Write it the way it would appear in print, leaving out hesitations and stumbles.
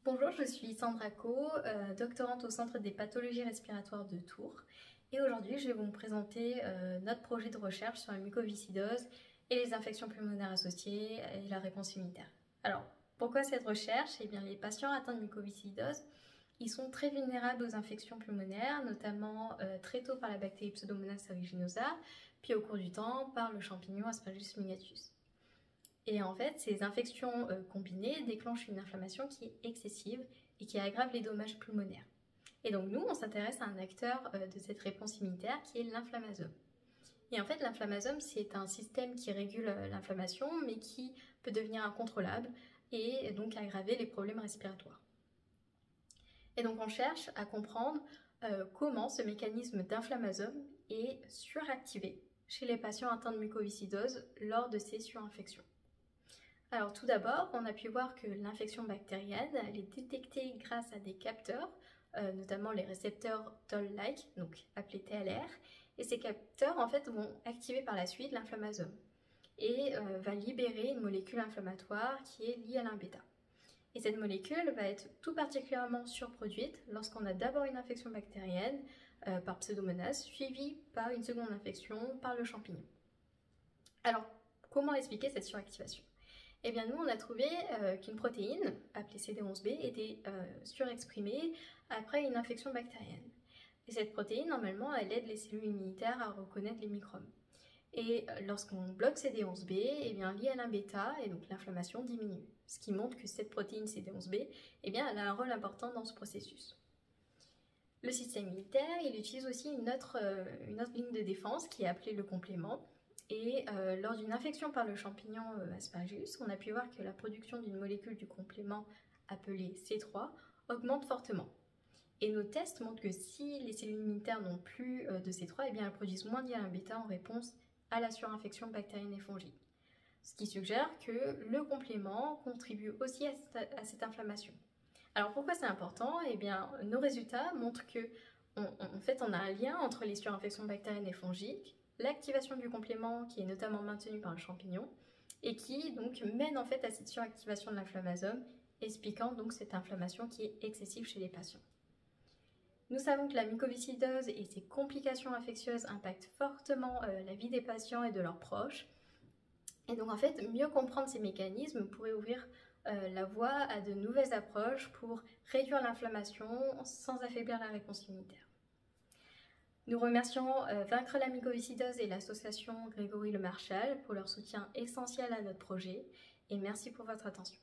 Bonjour, je suis Sandra Co, doctorante au Centre des pathologies respiratoires de Tours. Et aujourd'hui, je vais vous présenter notre projet de recherche sur la mucoviscidose et les infections pulmonaires associées et la réponse immunitaire. Alors, pourquoi cette recherche? Eh bien, les patients atteints de mucoviscidose, ils sont très vulnérables aux infections pulmonaires, notamment très tôt par la bactérie Pseudomonas aeruginosa, puis au cours du temps par le champignon Aspergillus mingatus. Et en fait, ces infections combinées déclenchent une inflammation qui est excessive et qui aggrave les dommages pulmonaires. Et donc nous, on s'intéresse à un acteur de cette réponse immunitaire qui est l'inflammasome. Et en fait, l'inflammasome, c'est un système qui régule l'inflammation, mais qui peut devenir incontrôlable et donc aggraver les problèmes respiratoires. Et donc on cherche à comprendre comment ce mécanisme d'inflammasome est suractivé chez les patients atteints de mucoviscidose lors de ces surinfections. Alors tout d'abord, on a pu voir que l'infection bactérienne, elle est détectée grâce à des capteurs, notamment les récepteurs Toll-like, donc appelés TLR, et ces capteurs en fait vont activer par la suite l'inflammasome et va libérer une molécule inflammatoire qui est liée à l'α-bêta. Et cette molécule va être tout particulièrement surproduite lorsqu'on a d'abord une infection bactérienne par Pseudomonas, suivie par une seconde infection par le champignon. Alors, comment expliquer cette suractivation? Eh bien nous, on a trouvé qu'une protéine, appelée CD11B, était surexprimée après une infection bactérienne. Et cette protéine, normalement, elle aide les cellules immunitaires à reconnaître les microbes. Et lorsqu'on bloque CD11B, eh bien, lié à l'α-bêta, et donc l'inflammation diminue. Ce qui montre que cette protéine CD11B, eh bien, elle a un rôle important dans ce processus. Le système immunitaire, il utilise aussi une autre ligne de défense qui est appelée le complément. Et lors d'une infection par le champignon Aspergillus, on a pu voir que la production d'une molécule du complément appelée C3 augmente fortement. Et nos tests montrent que si les cellules immunitaires n'ont plus de C3, eh bien elles produisent moins d'α-bêta en réponse à la surinfection bactérienne et fongique. Ce qui suggère que le complément contribue aussi à cette inflammation. Alors pourquoi c'est important? Eh bien nos résultats montrent que en fait, on a un lien entre les surinfections bactériennes et fongiques, l'activation du complément qui est notamment maintenue par le champignon et qui donc mène en fait à cette suractivation de l'inflammasome, expliquant donc cette inflammation qui est excessive chez les patients. Nous savons que la mucoviscidose et ses complications infectieuses impactent fortement la vie des patients et de leurs proches. Et donc en fait, mieux comprendre ces mécanismes pourrait ouvrir la voie à de nouvelles approches pour réduire l'inflammation sans affaiblir la réponse immunitaire. Nous remercions Vaincre la mucoviscidose et l'association Grégory Le Marchal pour leur soutien essentiel à notre projet et merci pour votre attention.